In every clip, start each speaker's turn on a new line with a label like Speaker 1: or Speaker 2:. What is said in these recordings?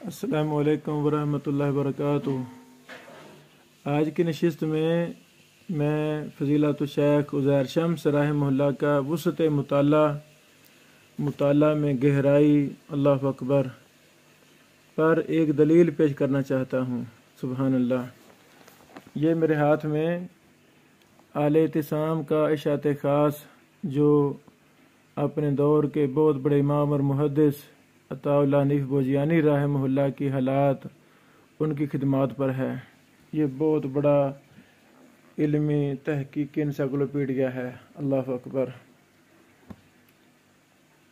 Speaker 1: السلام علیکم ورحمۃ اللہ وبرکاتہ۔ آج کی نشست میں فضیلت الشیخ عزیر شمس رحمہ اللہ کا وسعت مطالعہ میں گہرائی اللہ اکبر پر ایک دلیل پیش کرنا چاہتا ہوں۔ سبحان اللہ۔ یہ میرے ہاتھ میں اعلی اعتصام کا اشاعت خاص جو اپنے دور کے بہت بڑے امام اور محدث عطاء اللہ حنیف بوجیانی رحمہ اللہ کی حالات ان کی خدمات پر ہے۔ یہ بہت بڑا علمی تحقیقی انسائکلوپیڈیا ہے۔ اللہ اکبر۔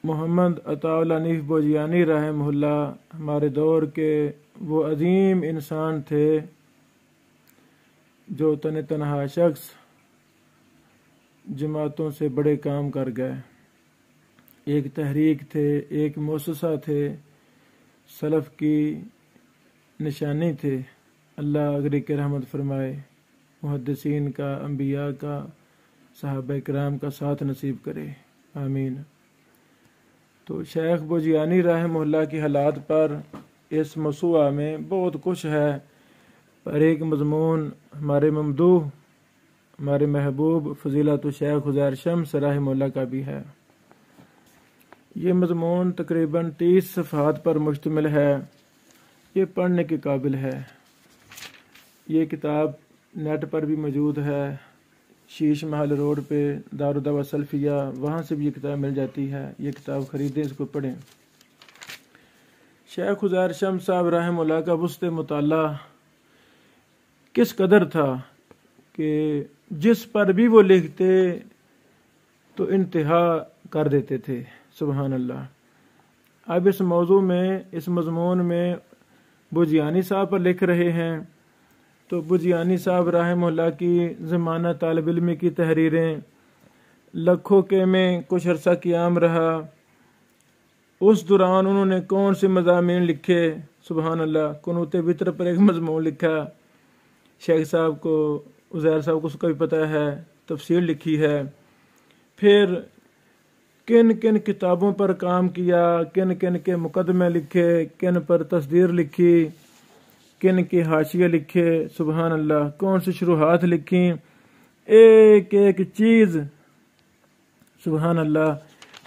Speaker 1: محمد عطاء اللہ حنیف بوجیانی رحمہ اللہ ہمارے دور کے وہ عظیم انسان تھے جو تنہا شخص جماعتوں سے بڑے کام کر گئے۔ ایک تحریک تھے، ایک مؤسسہ تھے، سلف کی نشانی تھے۔ اللہ اگری کے رحمت فرمائے، محدثین کا، انبیاء کا، صحابہ کرام کا ساتھ نصیب کرے، آمین۔ تو شیخ بوجیانی رحمہ اللہ کی حالات پر اس موسوعہ میں بہت کچھ ہے، پر ایک مضمون ہمارے ممدوح، ہمارے محبوب فضیلت الشیخ عزیر شمس رحمہ اللہ کا بھی ہے۔ یہ مضمون تقریباً 30 صفحات پر مشتمل ہے۔ یہ پڑھنے کے قابل ہے۔ یہ کتاب نیٹ پر بھی موجود ہے، شیش محل روڈ پہ دارالدعوہ سلفیہ، وہاں سے بھی یہ کتاب مل جاتی ہے۔ یہ کتاب خریدیں، اس کو پڑھیں۔ شیخ عزیر شمس صاحب رحمہ اللہ کا وسط مطالعہ کس قدر تھا کہ جس پر بھی وہ لکھتے تو انتہا کر دیتے تھے۔ سبحان اللہ۔ اب اس موضوع میں، اس مضمون میں بوجیانی صاحب پر لکھ رہے ہیں تو بوجیانی صاحب رحمہ اللہ کی زمانہ طالب علمی کی تحریریں لکھوں کے میں کچھ عرصہ قیام رہا۔ اس دوران انہوں نے کون سے مضامین لکھے؟ سبحان اللہ۔ قنوت وطر پر ایک مضمون لکھا، شیخ صاحب کو، عزیر صاحب کو اس کا بھی پتہ ہے، تفسیر لکھی ہے۔ پھر کن کن کتابوں پر کام کیا، کن کن کے مقدمے لکھے، کن پر تصدیر لکھی، کن کے حاشیے لکھے، سبحان اللہ، کون سی شروحات لکھیں، ایک ایک چیز سبحان اللہ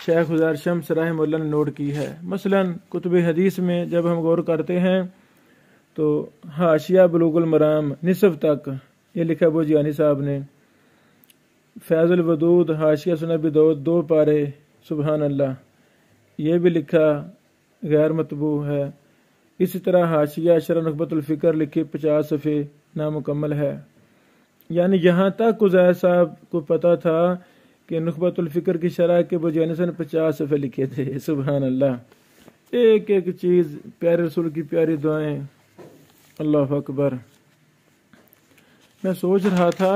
Speaker 1: شیخ عزیر شمس رحمہ اللہ نے نوٹ کی ہے۔ مثلا کتب حدیث میں جب ہم غور کرتے ہیں تو حاشیہ بلوغ المرام نصف تک یہ لکھا بوجیانی صاحب نے۔ فیض الودود حاشیہ سنن ابی داؤد 2 پارے، سبحان اللہ، یہ بھی لکھا، غیر مطبوع ہے۔ اسی طرح حاشیہ شرح نخبۃ الفکر لکھی 50 صفحے، نامکمل ہے۔ یعنی یہاں تک عزیر صاحب کو پتا تھا کہ نخبۃ الفکر کی شرح کے بوجیانی صاحب نے 50 صفحے لکھے تھے، سبحان اللہ۔ ایک ایک چیز، پیارے رسول کی پیاری دعائیں، اللہ اکبر۔ میں سوچ رہا تھا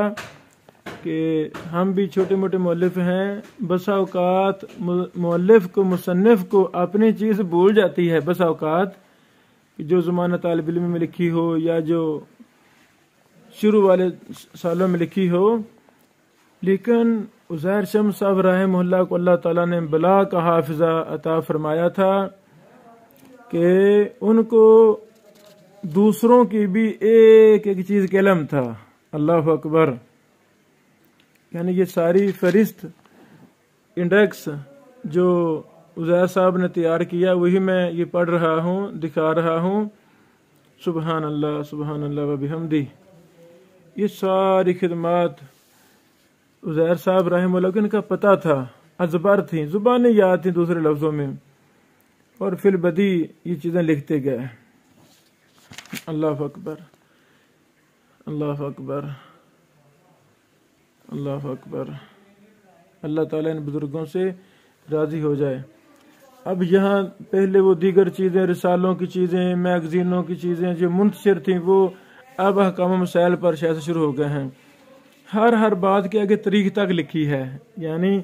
Speaker 1: کہ ہم بھی چھوٹے موٹے مؤلف ہیں، بسا اوقات مؤلف کو، مصنف کو اپنی چیز بھول جاتی ہے، بسا اوقات جو زمانہ طالب علم میں لکھی ہو یا جو شروع والے سالوں میں لکھی ہو۔ لیکن عزیر شمس صاحب رحمہ اللہ کو اللہ تعالیٰ نے بلا کا حافظہ عطا فرمایا تھا کہ ان کو دوسروں کی بھی ایک ایک چیز کا علم تھا، اللہ اکبر۔ یعنی یہ ساری فہرست انڈیکس جو عزیر صاحب نے تیار کیا وہی میں یہ پڑھ رہا ہوں، دکھا رہا ہوں، سبحان اللہ، سبحان اللہ و بحمدہ۔ یہ ساری خدمات عزیر صاحب رحمہ اللہ کو ان کا پتہ تھا، ازبر تھیں، زبانیں یاد تھیں دوسرے لفظوں میں، اور فی البدی یہ چیزیں لکھتے گئے۔ اللہ اکبر، اللہ اکبر، اللہ اکبر۔ اللہ تعالیٰ ان بزرگوں سے راضی ہو جائے۔ اب یہاں پہلے وہ دیگر چیزیں، رسالوں کی چیزیں، میگزینوں کی چیزیں جو منتشر تھیں وہ اب احکام و مسائل پر شاید شروع ہو گئے ہیں۔ ہر بات کے آگے تاریخ تک لکھی ہے، یعنی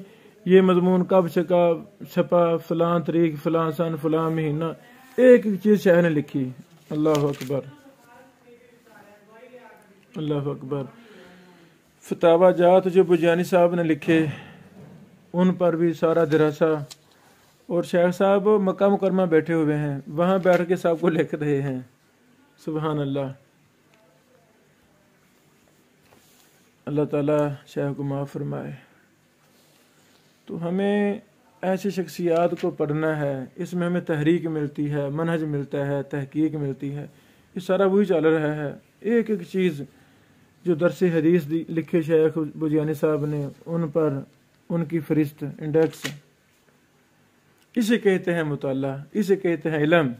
Speaker 1: یہ مضمون کب چھپا، فلاں تاریخ، فلاں سن، فلاں مہینہ، ایک ایک چیز شاہ نے لکھی۔ اللہ اکبر، اللہ اکبر۔ فتاوی جات جو بوجیانی صاحب نے لکھے ان پر بھی سارا دراسہ، اور شیخ صاحب مکہ مکرمہ بیٹھے ہوئے ہیں، وہاں بیٹھ کے صاحب کو لکھ رہے ہیں۔ سبحان اللہ۔ اللہ تعالیٰ شیخ کو معاف فرمائے۔ تو ہمیں ایسی شخصیات کو پڑھنا ہے، اس میں ہمیں تحریک ملتی ہے، منہج ملتا ہے، تحقیق ملتی ہے۔ یہ سارا وہی چل رہا ہے، ایک ایک چیز جو درس حدیث لکھے شیخ بجیانی صاحب نے، ان پر ان کی فہرست، انڈیکس، اسے کہتے ہیں مطالعہ، اسے کہتے ہیں علم۔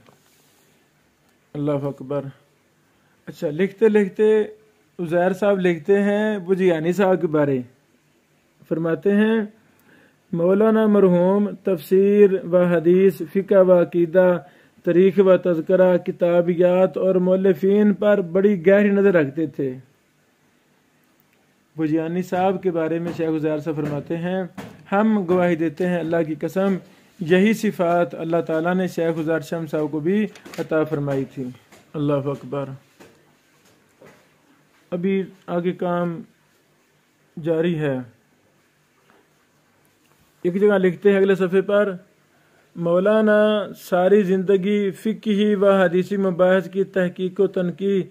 Speaker 1: اللہ اکبر۔ اچھا، لکھتے لکھتے عزیر صاحب لکھتے ہیں بجیانی صاحب کے بارے، فرماتے ہیں مولانا مرحوم تفسیر و حدیث، فقہ و عقیدہ، تاریخ و تذکرہ، کتابیات اور مؤلفین پر بڑی گہری نظر رکھتے تھے۔ بجیانی صاحب کے بارے میں شیخ عزیر صاحب فرماتے ہیں ہم گواہی دیتے ہیں اللہ کی قسم، یہی صفات اللہ تعالیٰ نے شیخ عزیر شمس صاحب کو بھی عطا فرمائی تھی۔ اللہ اکبر۔ ابھی آگے کام جاری ہے۔ ایک جگہ لکھتے ہیں اگلے صفحے پر، مولانا ساری زندگی فقہی و حدیثی مباحث کی تحقیق و تنقیح،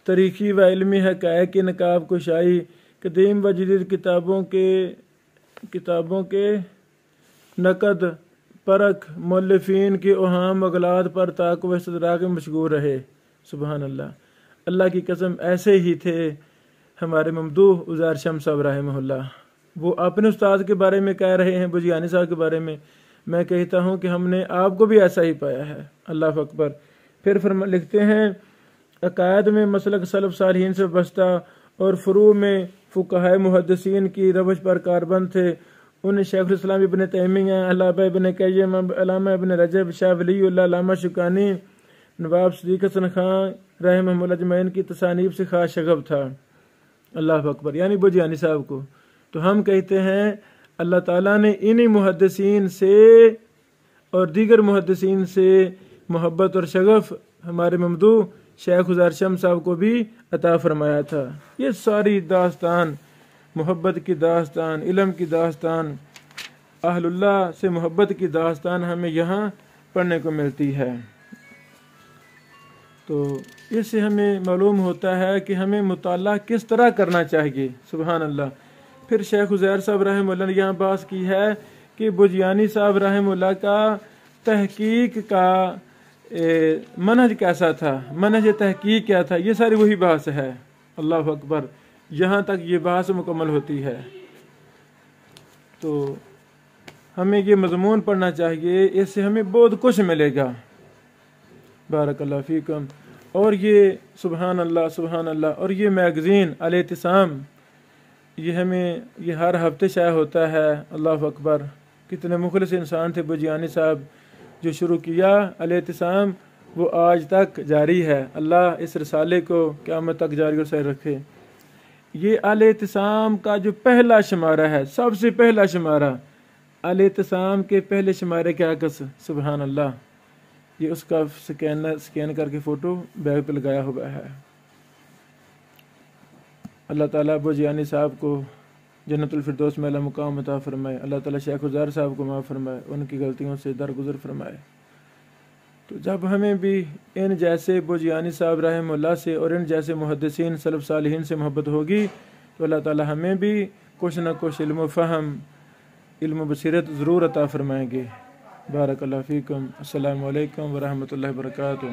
Speaker 1: تاریخی و علمی حقائق کی نقاب کشائی، قدیم و جدید کتابوں کے نقد، پرکھ، مؤلفین کے اوہام و غلات پر تعاقب و استدراک میں مشغول رہے۔ سبحان اللہ۔ اللہ کی قسم ایسے ہی تھے ہمارے ممدوح عزیر شمس صاحب رحمہ اللہ۔ وہ اپنے استاد کے بارے میں کہہ رہے ہیں، بجیانی صاحب کے بارے میں میں کہتا ہوں کہ ہم نے آپ کو بھی ایسا ہی پایا ہے۔ اللہ اکبر۔ پھر لکھتے ہیں عقائد میں مسلک سلف صالحین سے وابستہ اور فروع میں فقہائے محدثین کی روش پر کاربند تھے۔ انہیں شیخ الاسلام ابن تیمیہ، علامہ ابن قیم، علامہ ابن رجب، شاہ ولی اللہ، علامہ شوکانی، نواب صدیق حسن خان رحمہ اللہ اجمعین کی تصانیف سے خاص شغف تھا۔ اللہ اکبر۔ یعنی بجیانی صاحب کو تو ہم کہتے ہیں اللہ تعالیٰ نے انہی محدثین سے اور دیگر محدثین سے محبت اور شغف ہمارے ممدوح شیخ عزیر شمس صاحب کو بھی عطا فرمایا تھا۔ یہ ساری داستان، محبت کی داستان، علم کی داستان، اہل اللہ سے محبت کی داستان ہمیں یہاں پڑھنے کو ملتی ہے۔ تو اس سے ہمیں معلوم ہوتا ہے کہ ہمیں مطالعہ کس طرح کرنا چاہیے۔ سبحان اللہ۔ پھر شیخ عزیر صاحب رحمہ اللہ نے یہاں بات کی ہے کہ بجیانی صاحب رحمہ اللہ کا تحقیق کا منہج کیسا تھا، منہج تحقیق کیا تھا، یہ ساری وہی بحث ہے۔ اللہ اکبر۔ یہاں تک یہ بحث مکمل ہوتی ہے۔ تو ہمیں یہ مضمون پڑھنا چاہیے، اس سے ہمیں بہت کچھ ملے گا۔ بارک اللہ فیکم۔ اور یہ سبحان اللہ سبحان اللہ، اور یہ میگزین الاعتصام، یہ ہمیں یہ ہر ہفتے شائع ہوتا ہے۔ اللہ اکبر۔ کتنے مخلص انسان تھے بجیانی صاحب، جو شروع کیا الاعتصام وہ آج تک جاری ہے۔ اللہ اس رسالے کو قیامت تک جاری اور سائر رکھے۔ یہ الاعتصام کا جو پہلا شمارہ ہے، سب سے پہلا شمارہ، الاعتصام کے پہلے شمارے کے عکس، سبحان اللہ، یہ اس کا سکین کر کے فوٹو بیگ پہ لگایا ہوا ہے۔ اللہ تعالیٰ بجیانی صاحب کو جنت الفردوس میں اعلیٰ مقام عطا فرمائے۔ اللہ تعالیٰ شیخ عزیر صاحب کو معاف فرمائے، ان کی غلطیوں سے درگزر فرمائے۔ تو جب ہمیں بھی ان جیسے بجیانی صاحب رحمہ اللہ سے اور ان جیسے محدثین سلف صالحین سے محبت ہوگی تو اللہ تعالیٰ ہمیں بھی کچھ نہ کچھ علم و فہم، علم و بصیرت ضرور عطا فرمائیں گے۔ بارک اللہ فیکم۔ السلام علیکم ورحمۃ اللہ وبرکاتہ۔